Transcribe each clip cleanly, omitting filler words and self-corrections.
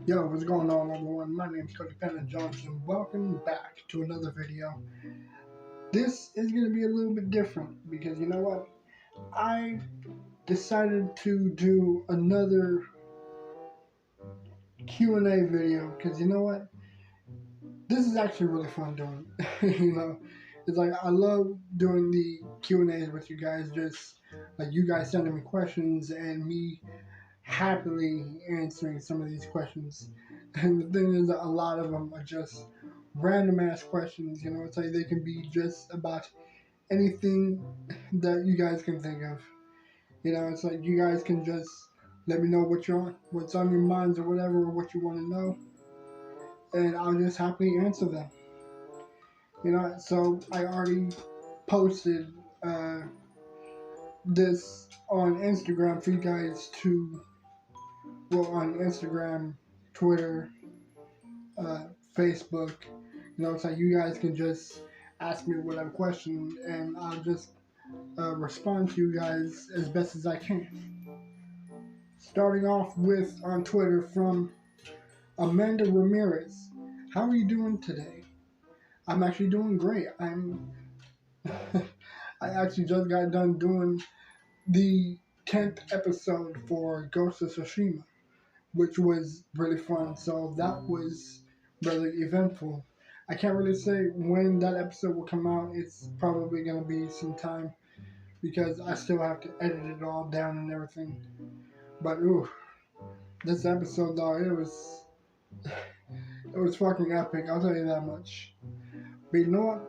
Yo, what's going on, everyone? My name is Codependent Johnson. Welcome back to another video. This is going to be a little bit different because you know what? I decided to do another Q&A video because you know what? This is actually really fun doing. It's like I love doing the Q&As with you guys. Just like you guys sending me questions and me happily answering some of these questions. And the thing is, a lot of them are just random ass questions. It's like they can be just about anything that you guys can think of. It's like you guys can just let me know what's on your minds or whatever, or what you want to know, and I'll just happily answer them. So I already posted this on Instagram for you guys to, well, on Instagram, Twitter, uh, Facebook. It's like you guys can just ask me whatever question, and I'll just respond to you guys as best as I can. Starting off with on Twitter from Amanda Ramirez. How are you doing today? I'm actually doing great. I actually just got done doing the 10th episode for Ghost of Tsushima, which was really fun. So that was really eventful. I can't really say when that episode will come out. It's probably going to be some time because I still have to edit it all down and everything. But ooh, this episode though, it was fucking epic. I'll tell you that much. But you know what?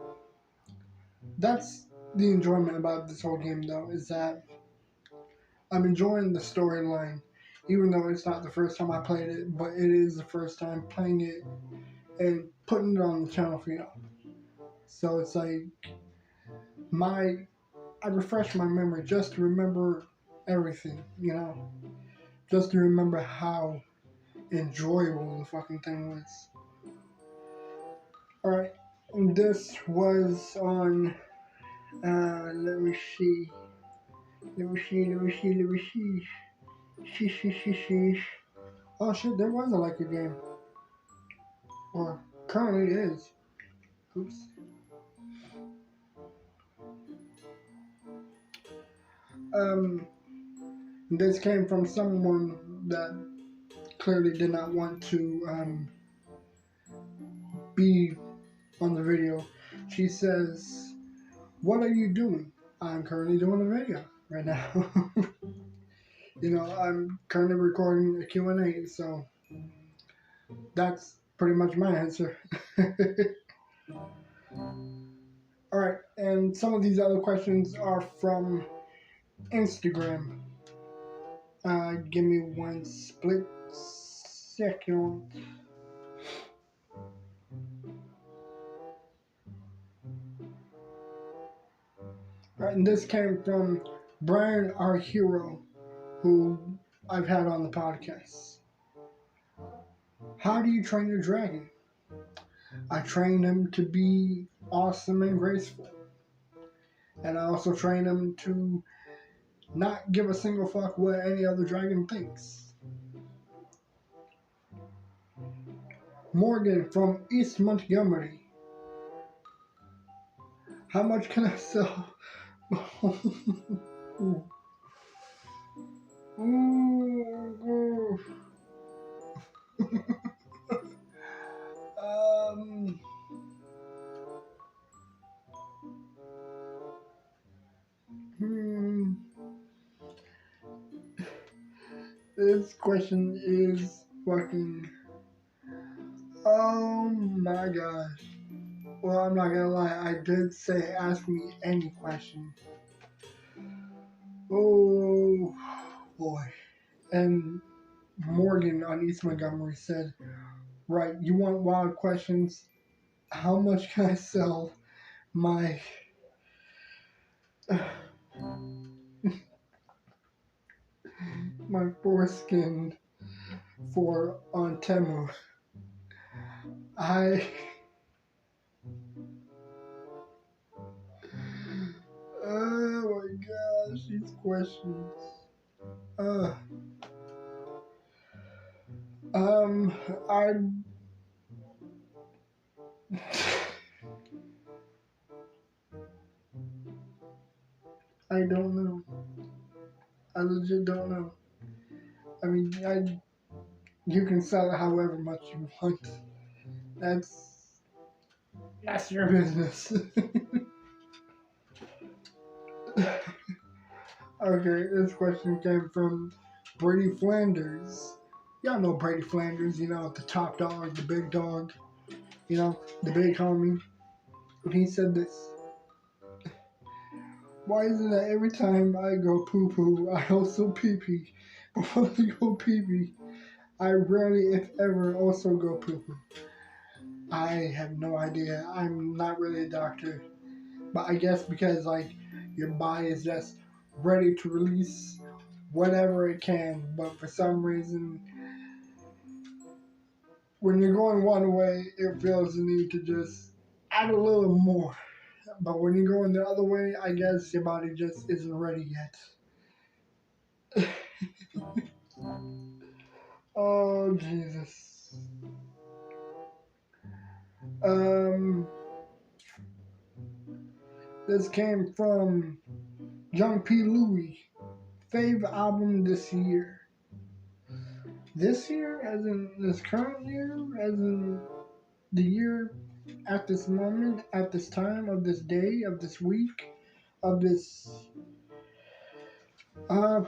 That's the enjoyment about this whole game though, is that I'm enjoying the storyline, even though it's not the first time I played it, but it is the first time playing it and putting it on the channel for y'all. So it's like I refresh my memory just to remember everything, just to remember how enjoyable the fucking thing was. Alright, this was on, let me see. Sheesh. Oh shit, there was a like a game. Or currently is. Oops. Um, this came from someone that clearly did not want to be on the video. She says, "What are you doing?" I'm currently doing a video right now. I'm currently recording a Q&A, so that's pretty much my answer. Alright, and some of these other questions are from Instagram. Give me one split second. Alright, and this came from Brian, our hero, who I've had on the podcast. How do you train your dragon? I train him to be awesome and graceful. And I also train him to not give a single fuck what any other dragon thinks. Morgan from East Montgomery. How much can I sell? Ooh. um, hmm. This question is fucking. Oh my gosh. Well, I'm not gonna lie, I did say ask me any question. Oh boy. And Morgan on East Montgomery said, right, you want wild questions? How much can I sell my my foreskin for on Temu? I oh my gosh, these questions. Uh um I I don't know. I legit don't know. I mean, you can sell it however much you want. That's that's your business. Okay, this question came from Brady Flanders. Y'all know Brady Flanders, the top dog, the big dog, the big homie. And he said this: why is it that every time I go poo poo, I also pee pee? But when I go pee pee, I rarely, if ever, also go poo poo. I have no idea. I'm not really a doctor. But I guess because, like, your body is just ready to release whatever it can. But for some reason, when you're going one way, it feels the need to just add a little more. But when you're going the other way, I guess your body just isn't ready yet. Oh, Jesus. Um, this came from Young P. Louie. Fave album this year. This year, as in this current year, as in the year at this moment, at this time, of this day, of this week, of this. Uh,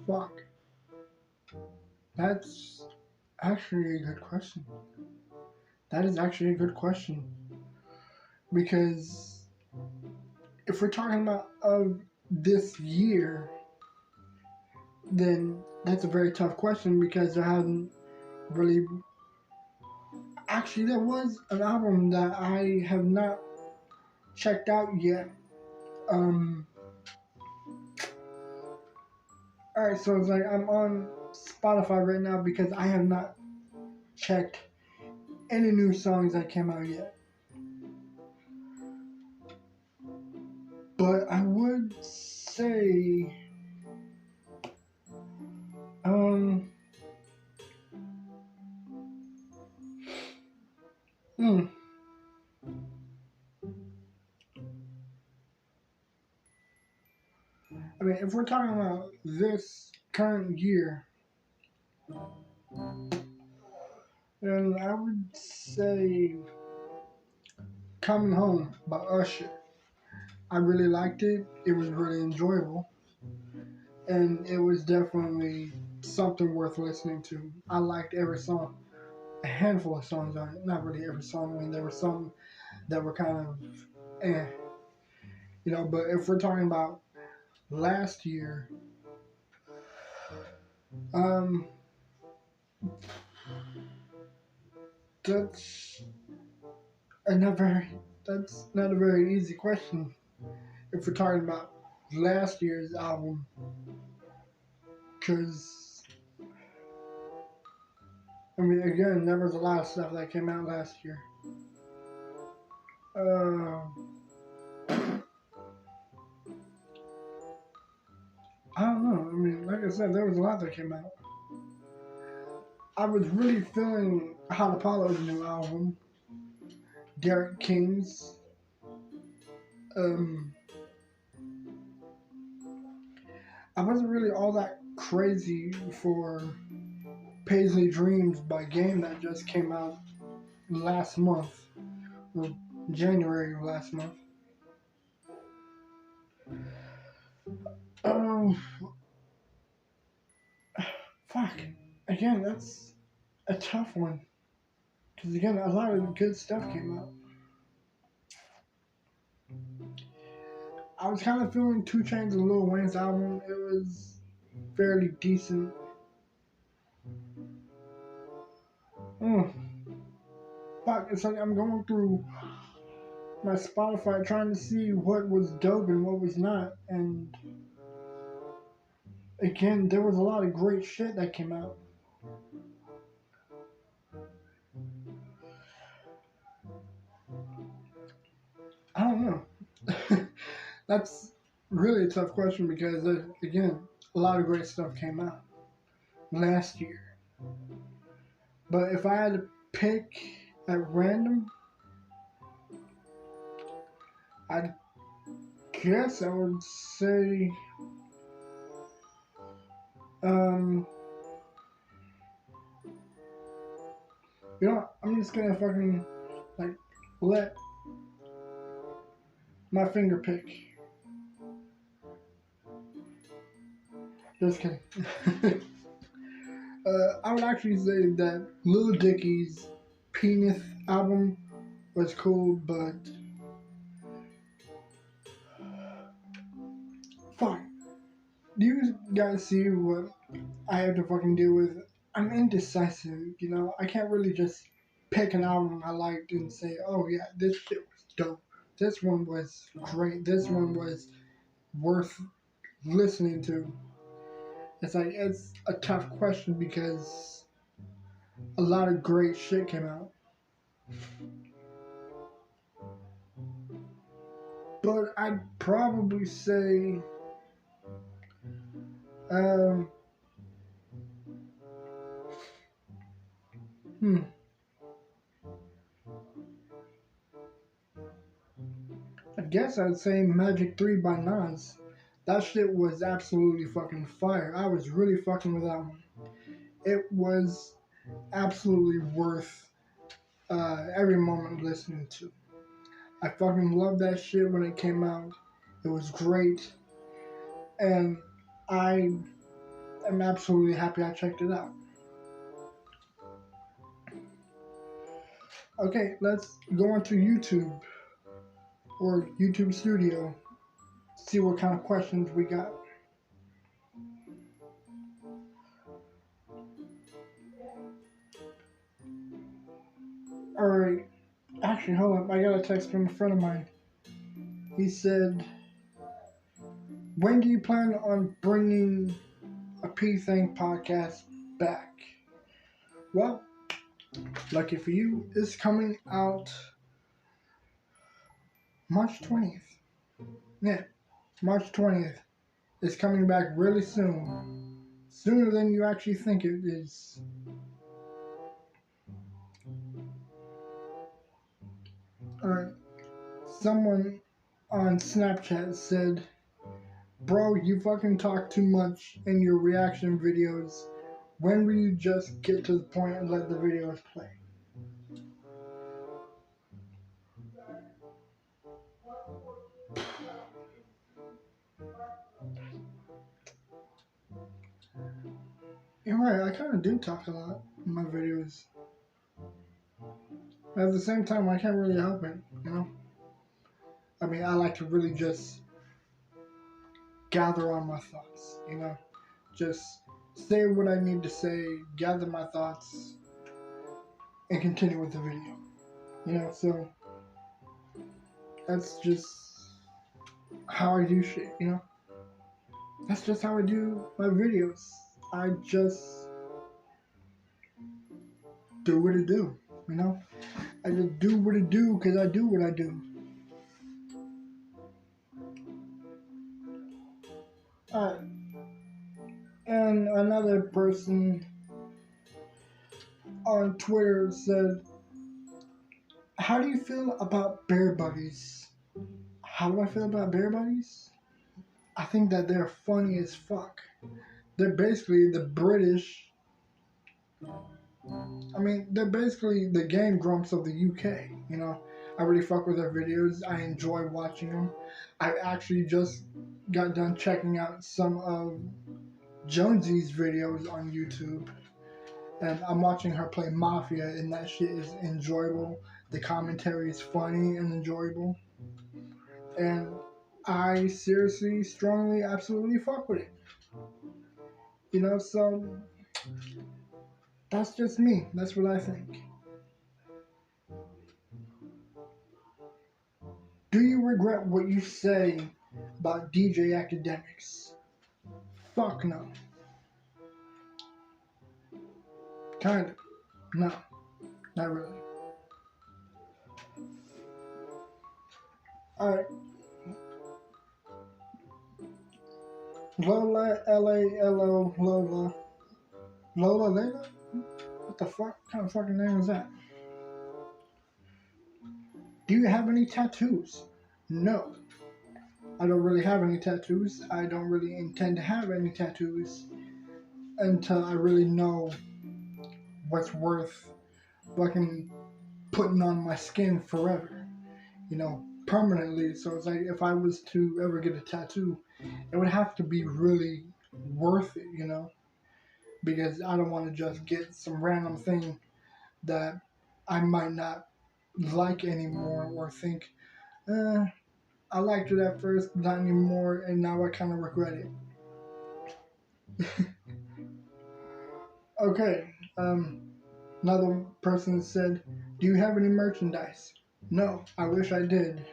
fuck. That's actually a good question. That is actually a good question. Because if we're talking about of this year, then that's a very tough question because there hasn't really. Actually, there was an album that I have not checked out yet. Um, alright, so it's like I'm on Spotify right now because I have not checked any new songs that came out yet. But I would say, um, hmm, I mean, if we're talking about this current year, then I would say Coming Home by Usher. I really liked it. It was really enjoyable. And it was definitely something worth listening to. I liked every song. A handful of songs on it. Not really every song. I mean, there were some that were kind of eh. But if we're talking about last year, um, that's another, that's not a very easy question. If we're talking about last year's album, because I mean, again, there was a lot of stuff that came out last year. Uh, I don't know. I mean, like I said, there was a lot that came out. I was really feeling Hot Apollo's new album, Derek King's. Um, I wasn't really all that crazy for Paisley Dreams by Game that just came out last month, or January of last month. Um, fuck. Again, that's a tough one. Because again, a lot of good stuff came out. I was kind of feeling 2 Chainz and Lil Wayne's album. It was fairly decent. Mm. Fuck, it's like I'm going through my Spotify trying to see what was dope and what was not. And again, there was a lot of great shit that came out. I don't know. That's really a tough question because, again, a lot of great stuff came out. last year. But if I had to pick at random, I guess I would say, um, I'm just gonna fucking like let my finger pick. Just kidding. I would actually say that Lil Dicky's Penis album was cool, but fuck. Do you guys see what I have to fucking deal with? I'm indecisive, I can't really just pick an album I liked and say, oh yeah, this shit was dope. This one was great. This one was worth listening to. It's a tough question because a lot of great shit came out. But I'd probably say, um, hmm, I guess I'd say Magic 3 by Nas. That shit was absolutely fucking fire. I was really fucking with that one. It was absolutely worth every moment listening to. I fucking loved that shit when it came out. It was great. And I am absolutely happy I checked it out. Okay, let's go onto YouTube or YouTube Studio. See what kind of questions we got. Alright, actually, hold up. I got a text from a friend of mine. He said, when do you plan on bringing a P Thing podcast back? Well, lucky for you, it's coming out March 20th. Yeah, March 20th. It's coming back really soon. Sooner than you actually think it is. Alright, someone on Snapchat said, bro, you fucking talk too much in your reaction videos. When will you just get to the point and let the videos play? You're right, I kind of do talk a lot in my videos. At the same time, I can't really help it. I mean, I like to really just gather on my thoughts. Just say what I need to say, gather my thoughts, and continue with the video. So that's just how I do shit. That's just how I do my videos. I just do what I do. I just do what I do because I do what I do. Alright. And another person on Twitter said, how do you feel about bear buddies? How do I feel about bear buddies? I think that they're funny as fuck. They're basically the British. I mean, they're basically the Game Grumps of the UK. I really fuck with their videos. I enjoy watching them. I actually just got done checking out some of Jonesy's videos on YouTube. And I'm watching her play Mafia, and that shit is enjoyable. The commentary is funny and enjoyable. And I seriously, strongly, absolutely fuck with it. So that's just me. That's what I think. Do you regret what you say about DJ Academics? Fuck no. Kind of. No. Not really. Alright. Lola, LALO, Lola. Lola Layla? What the fuck? What kind of fucking name is that? Do you have any tattoos? No. I don't really have any tattoos. I don't really intend to have any tattoos until I really know what's worth fucking putting on my skin forever. You know, permanently. So it's like if I was to ever get a tattoo, it would have to be really worth it, you know? Because I don't want to just get some random thing that I might not like anymore or think, I liked it at first, not anymore, and now I kind of regret it. Okay, another person said, do you have any merchandise? No, I wish I did.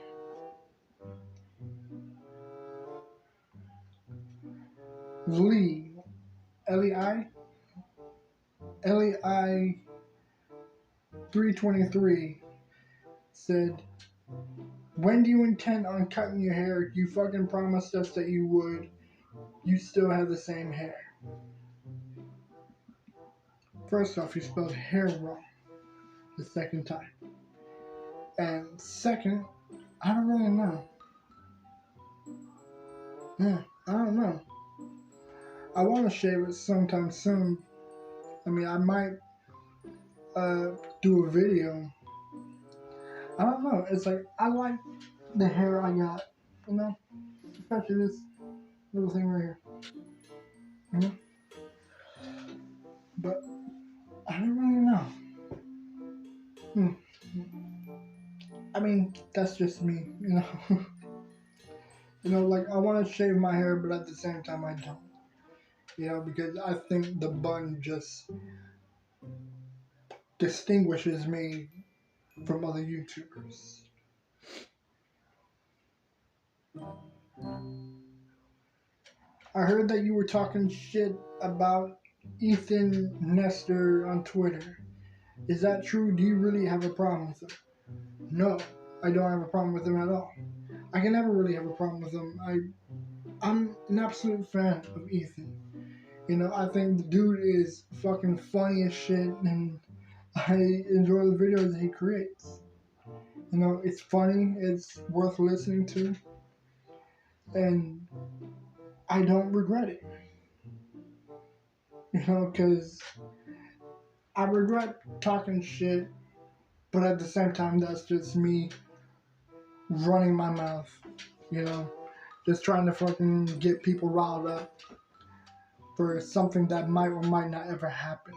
Lee, Lei, Lei 323 said, when do you intend on cutting your hair? You fucking promised us that you would. You still have the same hair. First off, you spelled hair wrong the second time. And second, I don't really know. Yeah, I don't know. I want to shave it sometime soon. I mean, I might do a video. I don't know. It's like, I like the hair I got, you know? Especially this little thing right here. You know? But I don't really know. I mean, that's just me, you know? You know, like, I want to shave my hair, but at the same time, I don't. You know, because I think the bun just distinguishes me from other YouTubers. I heard that you were talking shit about Ethan Nestor on Twitter. Is that true? Do you really have a problem with him? No, I don't have a problem with him at all. I can never really have a problem with him. I'm an absolute fan of Ethan. You know, I think the dude is fucking funny as shit, and I enjoy the videos that he creates. You know, it's funny, it's worth listening to, and I don't regret it. You know, because I regret talking shit, but at the same time, that's just me running my mouth. You know, just trying to fucking get people riled up for something that might or might not ever happen.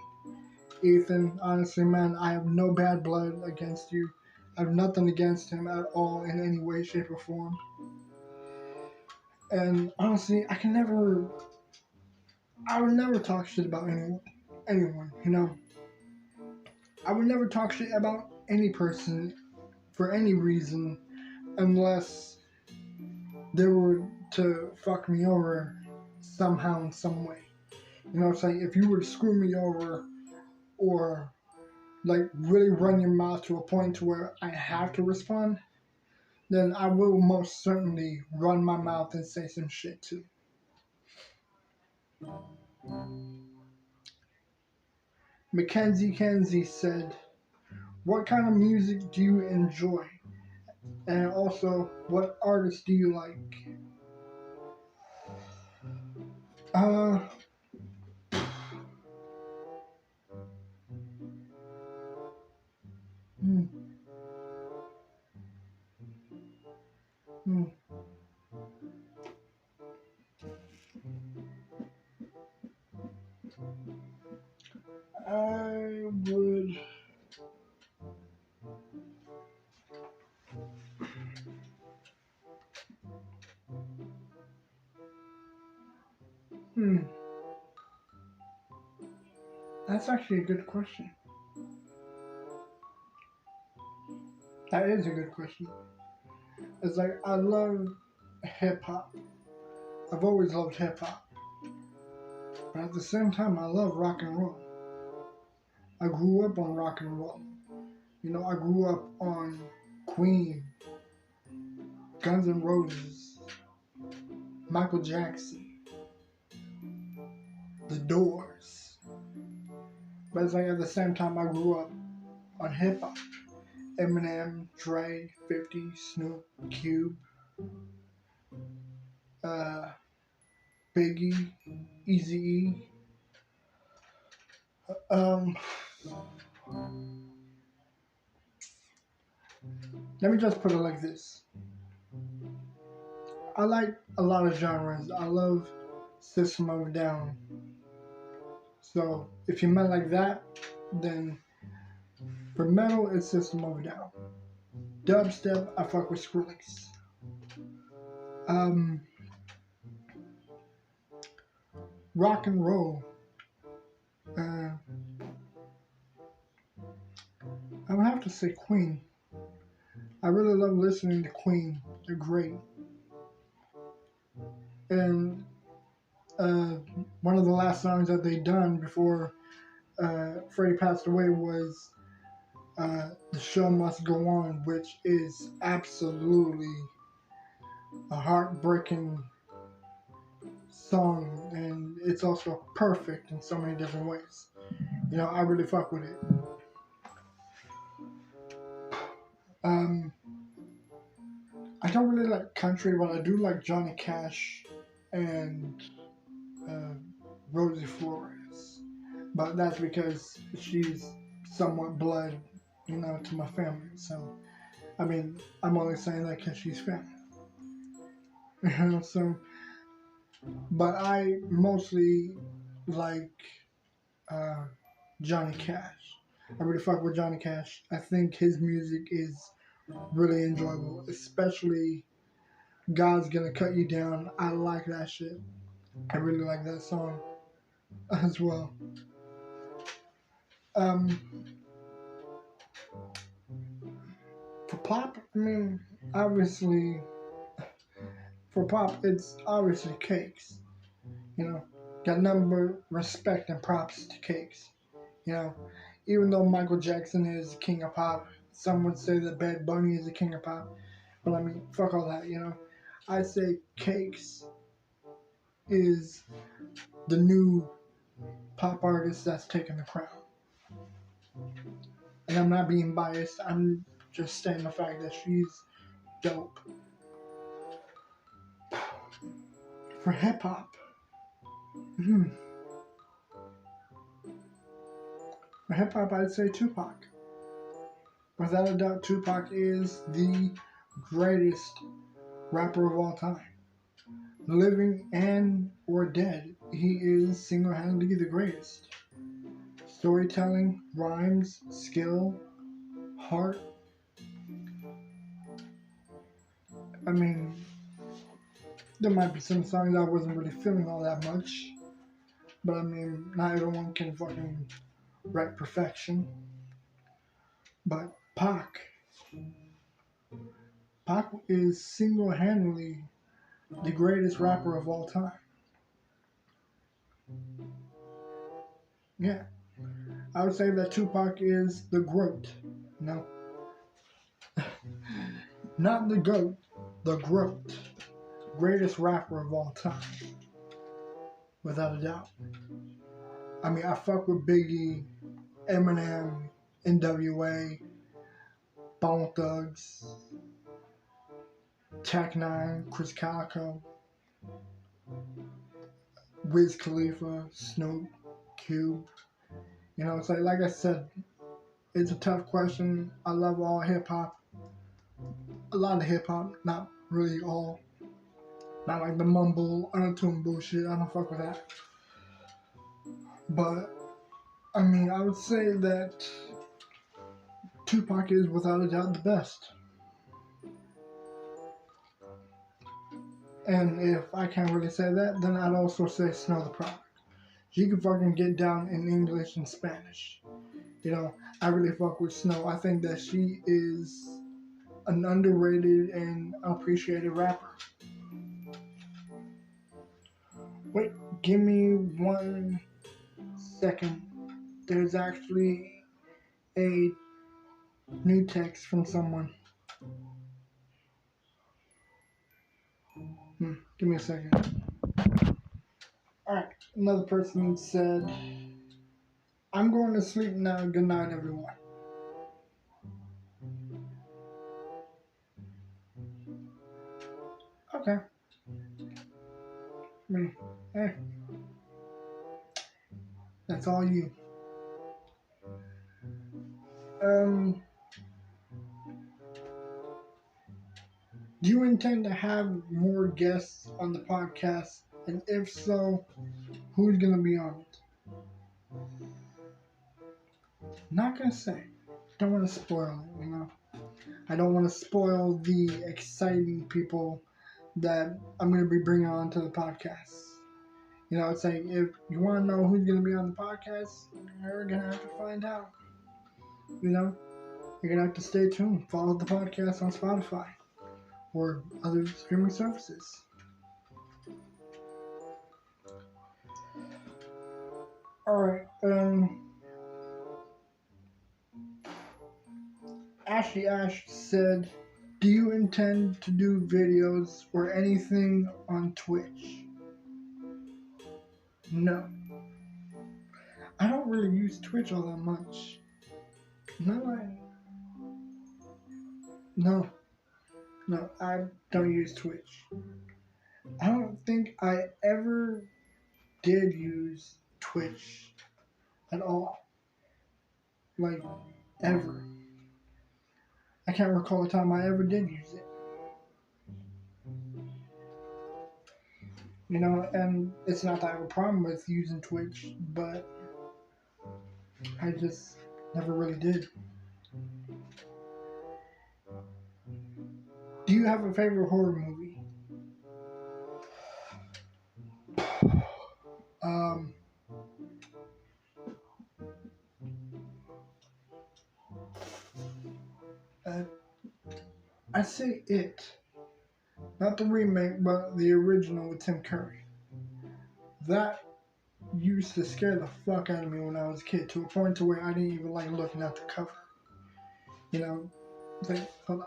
Ethan, honestly, man, I have no bad blood against you. I have nothing against him at all in any way, shape, or form. And honestly, I would never talk shit about anyone, you know. I would never talk shit about any person for any reason unless they were to fuck me over somehow in some way. You know what I'm saying? If you were to screw me over or like really run your mouth to a point to where I have to respond, then I will most certainly run my mouth and say some shit too. Mackenzie Kenzie said, what kind of music do you enjoy? And also, what artists do you like? Uh, hmm, hmm. I would. Hmm. That's actually a good question. That is a good question. It's like I love hip hop. I've always loved hip hop, but at the same time, I love rock and roll. I grew up on rock and roll. You know, I grew up on Queen, Guns N' Roses, Michael Jackson, The Doors. But it's like at the same time I grew up on hip hop. Eminem, Dre, 50, Snoop, Cube, uh, Biggie, Eazy-E. Um, Let me just put it like this. I like a lot of genres. I love System of a Down. So if you meant like that, then for metal, it's System of a Down. Dubstep, I fuck with Skrillex. Um, Rock and roll, uh, I would have to say Queen. I really love listening to Queen. They're great. And one of the last songs that they done before Freddie passed away was The Show Must Go On, which is absolutely a heartbreaking song, and it's also perfect in so many different ways. You know, I really fuck with it. I don't really like country, but I do like Johnny Cash and uh, Rosie Flores. But that's because she's somewhat blood, you know, to my family. So, I mean, I'm only saying that because she's family. You know, so, but I mostly like uh, Johnny Cash. I really fuck with Johnny Cash. I think his music is really enjoyable, especially God's Gonna Cut You Down. I like that shit. I really like that song as well. Um, for pop, I mean, obviously, for pop, it's obviously Cakes. You know, got nothing but respect and props to Cakes. You know, even though Michael Jackson is the king of pop, some would say that Bad Bunny is the king of pop. But I mean, fuck all that, you know. I say Cakes is the new pop artist that's taking the crown. And I'm not being biased, I'm just stating the fact that she's dope. For hip hop, for hip hop, I'd say Tupac. Without a doubt, Tupac is the greatest rapper of all time. Living and or dead, he is single-handedly the greatest. Storytelling, rhymes, skill, heart. I mean, there might be some songs I wasn't really feeling all that much, but I mean, not everyone can fucking write perfection. But Pac is single-handedly the greatest rapper of all time. Yeah, I would say that Tupac is the GOAT. No, not the GOAT, the GOAT. Greatest rapper of all time. Without a doubt. I mean, I fuck with Biggie, Eminem, NWA, Bone Thugs, Tech Nine, Chris Calico, Wiz Khalifa, Snoop, Cube. You know, it's like I said, it's a tough question. I love all hip hop. A lot of hip hop, not really all. Not like the mumble, untuned bullshit. I don't fuck with that. But, I mean, I would say that Tupac is without a doubt the best. And if I can't really say that, then I'd also say Snow the Product. She can fucking get down in English and Spanish. You know, I really fuck with Snow. I think that she is an underrated and appreciated rapper. Wait, give me 1 second. There's actually a new text from someone. Give me a second. Alright, another person said, I'm going to sleep now. Good night, everyone. Okay. Hey, that's all you. Um, do you intend to have more guests on the podcast? And if so, who's gonna be on it? Not gonna say. Don't want to spoil it, you know. I don't want to spoil the exciting people that I'm gonna be bringing on to the podcast. You know, it's like if you want to know who's gonna be on the podcast, you're gonna have to find out. You know, you're gonna have to stay tuned. Follow the podcast on Spotify or other streaming services. All right. Ashley Ash said, "Do you intend to do videos or anything on Twitch?" No, I don't really use Twitch all that much. No, no, I don't use Twitch. I don't think I ever did use Twitch at all. Like, ever. I can't recall a time I ever did use it. You know, and it's not that I have a problem with using Twitch, but I just never really did. Do you have a favorite horror movie? Um, uh, I'd say It. Not the remake, but the original with Tim Curry. That used to scare the fuck out of me when I was a kid, to a point to where I didn't even like looking at the cover. You know, it's like, hold on.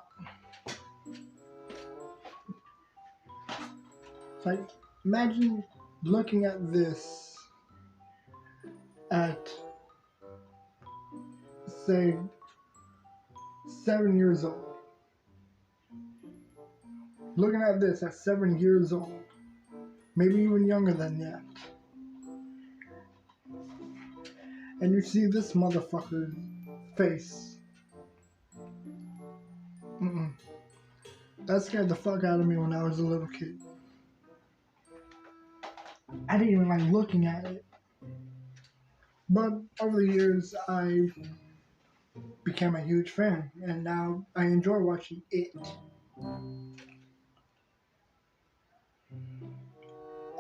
It's like, imagine looking at this at, say, 7 years old. Looking at this at 7 years old. Maybe even younger than that. And you see this motherfucker's face. Mm-mm. That scared the fuck out of me when I was a little kid. I didn't even like looking at it. But over the years, I became a huge fan, and now I enjoy watching it.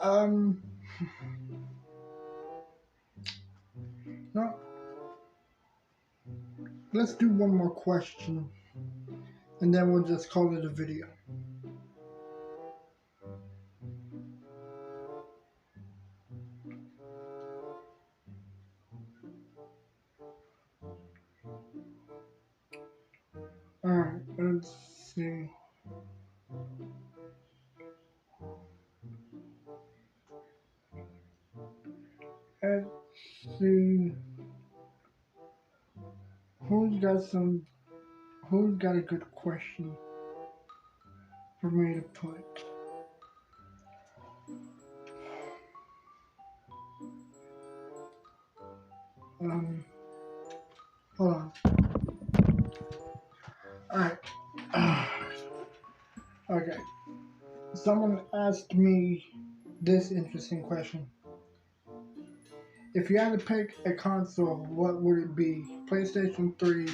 Um, no, let's do one more question, and then we'll just call it a video. Alright, let's see. Let's see. Who's got some? Who's got a good question for me to put? Hold on. Alright. Okay. Someone asked me this interesting question. If you had to pick a console, what would it be? PlayStation 3,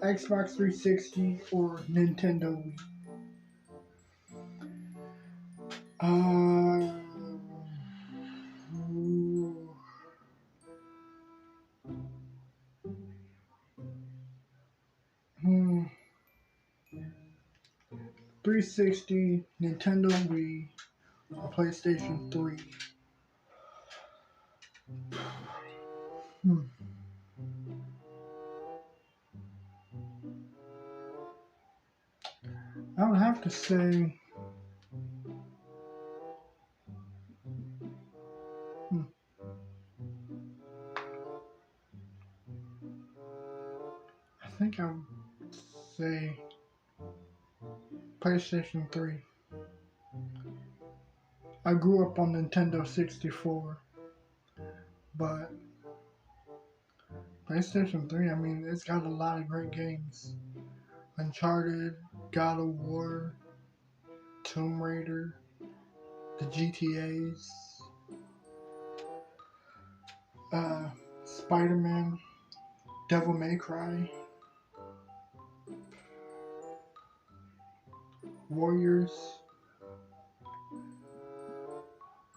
Xbox 360, or Nintendo Wii? Uh, 360, Nintendo Wii, or PlayStation 3? I would have to say, think I would say PlayStation 3. I grew up on Nintendo 64, but PlayStation 3, I mean, it's got a lot of great games. Uncharted, God of War, Tomb Raider, the GTAs, Spider-Man, Devil May Cry, Warriors.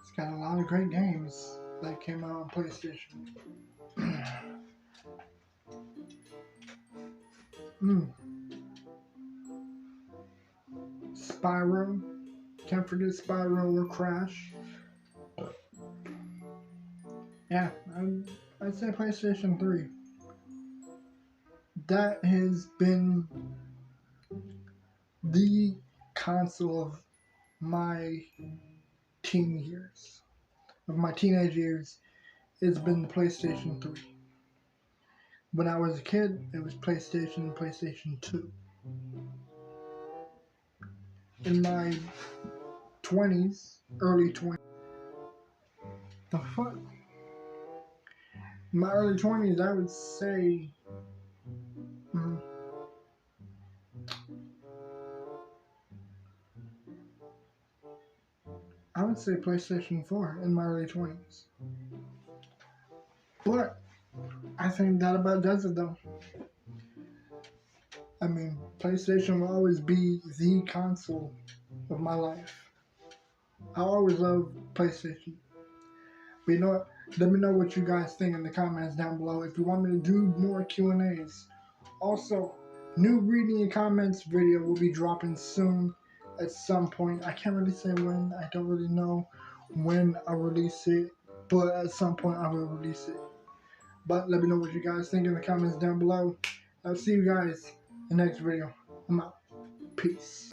It's got a lot of great games that came out on PlayStation. Spyro. Can't forget Spyro or Crash. Yeah, I'd say PlayStation 3. That has been the console of my teen years. Of my teenage years, it's been the PlayStation 3. When I was a kid, it was PlayStation and PlayStation 2. In my 20s, early 20s, the fuck? In my early 20s, I would say, PlayStation 4 in my early 20s. But I think that about does it though. I mean, PlayStation will always be the console of my life. I always love PlayStation. But you know what? Let me know what you guys think in the comments down below if you want me to do more Q&As. Also, new reading and comments video will be dropping soon at some point. I can't really say when. I don't really know when I'll release it. But at some point I will release it. But let me know what you guys think in the comments down below. I'll see you guys in the next video. I'm out. Peace.